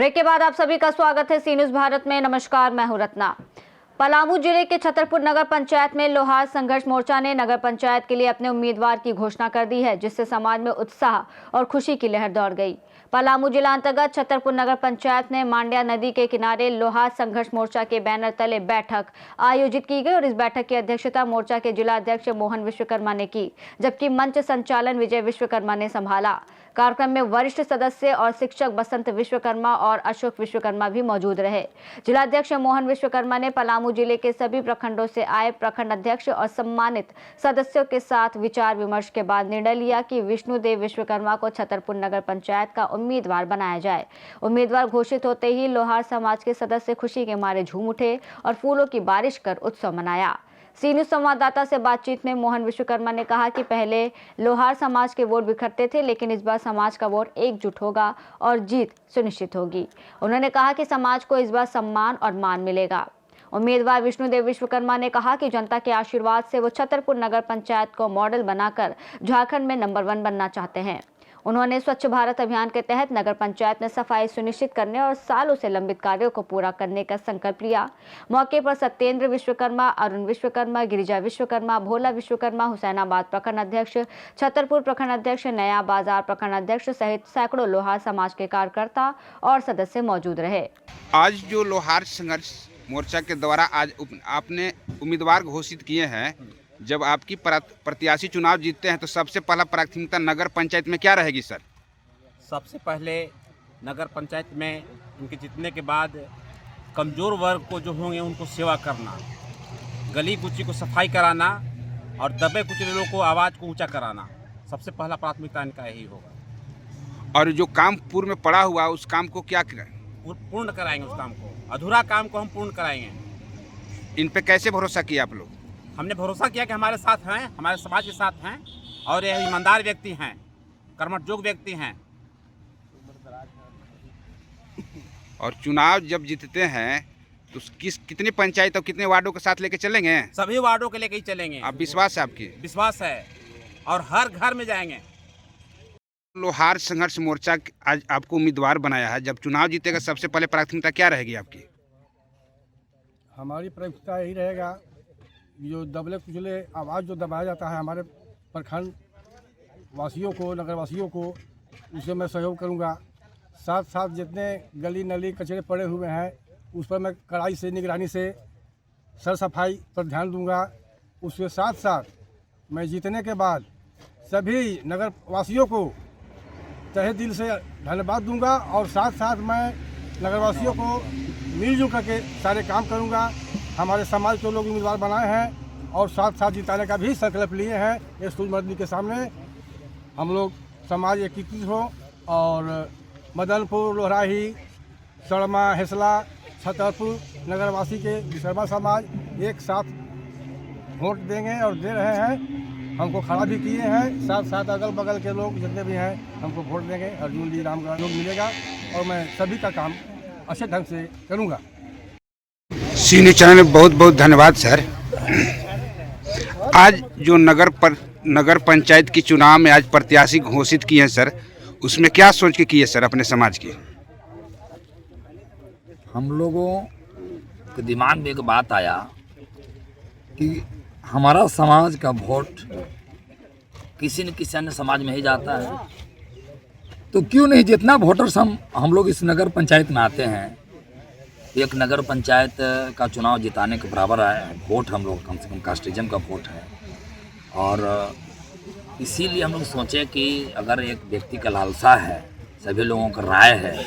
Break के बाद आप सभी का स्वागत है सी न्यूज़ भारत में। नमस्कार, मैं हूं रत्ना। पलामू जिले के छतरपुर नगर पंचायत में लोहार संघर्ष मोर्चा ने नगर पंचायत के लिए अपने उम्मीदवार की घोषणा कर दी है, जिससे समाज में उत्साह और खुशी की लहर दौड़ गई। पलामू जिला अंतर्गत छतरपुर नगर पंचायत ने मांड्या नदी के किनारे लोहार संघर्ष मोर्चा के बैनर तले बैठक आयोजित की गई और इस बैठक की अध्यक्षता मोर्चा के जिला अध्यक्ष मोहन विश्वकर्मा ने की, जबकि मंच संचालन विजय विश्वकर्मा ने संभाला। कार्यक्रम में वरिष्ठ सदस्य और शिक्षक बसंत विश्वकर्मा और अशोक विश्वकर्मा भी मौजूद रहे। जिलाध्यक्ष मोहन विश्वकर्मा ने पलामू जिले के सभी प्रखंडों से आए प्रखंड अध्यक्ष और सम्मानित सदस्यों के साथ विचार विमर्श के बाद निर्णय लिया कि विष्णुदेव विश्वकर्मा को छतरपुर नगर पंचायत का उम्मीदवार बनाया जाए। उम्मीदवार घोषित होते ही लोहार समाज के सदस्य खुशी के मारे झूम उठे और फूलों की बारिश कर उत्सव मनाया। सी न्यूज़ संवाददाता से बातचीत में मोहन विश्वकर्मा ने कहा कि पहले लोहार समाज के वोट बिखरते थे, लेकिन इस बार समाज का वोट एकजुट होगा और जीत सुनिश्चित होगी। उन्होंने कहा कि समाज को इस बार सम्मान और मान मिलेगा। उम्मीदवार विष्णुदेव विश्वकर्मा ने कहा कि जनता के आशीर्वाद से वो छतरपुर नगर पंचायत को मॉडल बनाकर झारखंड में नंबर 1 बनना चाहते हैं। उन्होंने स्वच्छ भारत अभियान के तहत नगर पंचायत में सफाई सुनिश्चित करने और सालों से लंबित कार्यों को पूरा करने का संकल्प लिया। मौके पर सत्येंद्र विश्वकर्मा, अरुण विश्वकर्मा, गिरिजा विश्वकर्मा, भोला विश्वकर्मा, हुसैनाबाद प्रखंड अध्यक्ष, छतरपुर प्रखंड अध्यक्ष, नया बाजार प्रखंड अध्यक्ष सहित सैकड़ों लोहार समाज के कार्यकर्ता और सदस्य मौजूद रहे। आज जो लोहार संघर्ष मोर्चा के द्वारा आज आपने उम्मीदवार घोषित किए हैं, जब आपकी प्रत्याशी चुनाव जीतते हैं तो सबसे पहला प्राथमिकता नगर पंचायत में क्या रहेगी सर? सबसे पहले नगर पंचायत में उनके जीतने के बाद कमज़ोर वर्ग को जो होंगे उनको सेवा करना, गली कूची को सफाई कराना और दबे कुचले लोगों को आवाज़ को ऊंचा कराना, सबसे पहला प्राथमिकता इनका यही होगा। और जो काम पूर्व में पड़ा हुआ उस काम को क्या पूर्ण कराएंगे, उस काम को, अधूरा काम को हम पूर्ण कराएंगे। इन पे कैसे भरोसा किया आप लोग? हमने भरोसा किया कि हमारे साथ हैं, हमारे समाज के साथ हैं और ये ईमानदार व्यक्ति हैं, कर्मठयोग्य व्यक्ति हैं। और चुनाव जब जीतते हैं तो कितनी पंचायत और कितने वार्डों के साथ लेके चलेंगे? सभी वार्डों के लेके ही चलेंगे। आप विश्वास है आपकी? विश्वास है और हर घर में जाएंगे। लोहार संघर्ष मोर्चा आज आपको उम्मीदवार बनाया है, जब चुनाव जीतेगा सबसे पहले प्राथमिकता क्या रहेगी आपकी? हमारी प्राथमिकता यही रहेगा, जो दबले कुचले आवाज़ जो दबाया जाता है हमारे प्रखंड वासियों को, नगर वासियों को, उसे मैं सहयोग करूंगा। साथ साथ जितने गली नली कचरे पड़े हुए हैं उस पर मैं कड़ाई से निगरानी से सर सफाई पर ध्यान दूंगा। उसके साथ साथ मैं जीतने के बाद सभी नगर वासियों को तहे दिल से धन्यवाद दूंगा और साथ साथ मैं नगर वासियों को मिलजुल करके सारे काम करूंगा। हमारे समाज के लोग उम्मीदवार बनाए हैं और साथ साथ जिताने का भी संकल्प लिए हैं। ये सूर्यमंदिर के सामने हम लोग समाज एकीकृत हो और मदनपुर, लोहराही, सड़मा, हेसला, छतरपुर नगरवासी के विश्वकर्मा समाज एक साथ वोट देंगे और दे रहे हैं। हमको खड़ा भी किए हैं। साथ साथ अगल बगल के लोग जितने भी हैं हमको वोट देंगे। अर्जुन जी राम का लोग मिलेगा और मैं सभी का काम अच्छे ढंग से करूँगा। सी न्यूज़ चैनल में बहुत बहुत धन्यवाद सर। आज जो नगर पंचायत की चुनाव में आज प्रत्याशी घोषित किए हैं सर, उसमें क्या सोच के किए सर अपने समाज की? हम लोगों के दिमाग में एक बात आया कि हमारा समाज का वोट किसी न किसी अन्य समाज में ही जाता है, तो क्यों नहीं जितना वोटर्स हम लोग इस नगर पंचायत में आते हैं, एक नगर पंचायत का चुनाव जिताने के बराबर है वोट। हम लोग कम से कम कास्टिज्म का वोट है और इसीलिए हम लोग सोचे कि अगर एक व्यक्ति का लालसा है, सभी लोगों का राय है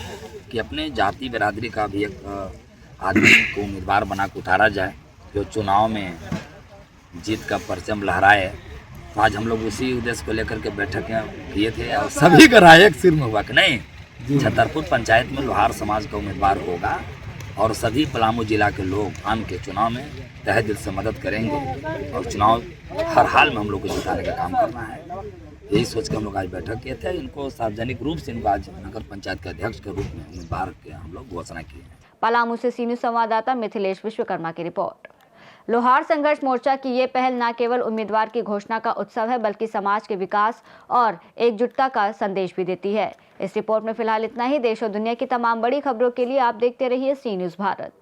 कि अपने जाति बिरादरी का भी एक आदमी को उम्मीदवार बना के उतारा जाए जो चुनाव में जीत का परचम लहराए। तो आज हम लोग उसी उद्देश्य को लेकर के बैठक किए थे और सभी का राय एक सिर में हुआ कि नहीं, छतरपुर पंचायत में लोहार समाज का उम्मीदवार होगा और सभी पलामू जिला के लोग आम के चुनाव में तहे दिल से मदद करेंगे और चुनाव हर हाल में हम लोग को जिताने का काम करना है। यही सोच के हम लोग आज बैठक किए थे। इनको सार्वजनिक रूप से इनको आज नगर पंचायत के अध्यक्ष के रूप में उम्मीदवार के हम लोग घोषणा की है। पलामू से सी न्यूज़ संवाददाता मिथिलेश विश्वकर्मा की रिपोर्ट। लोहार संघर्ष मोर्चा की ये पहल न केवल उम्मीदवार की घोषणा का उत्सव है, बल्कि समाज के विकास और एकजुटता का संदेश भी देती है। इस रिपोर्ट में फिलहाल इतना ही। देश और दुनिया की तमाम बड़ी खबरों के लिए आप देखते रहिए सी न्यूज़ भारत।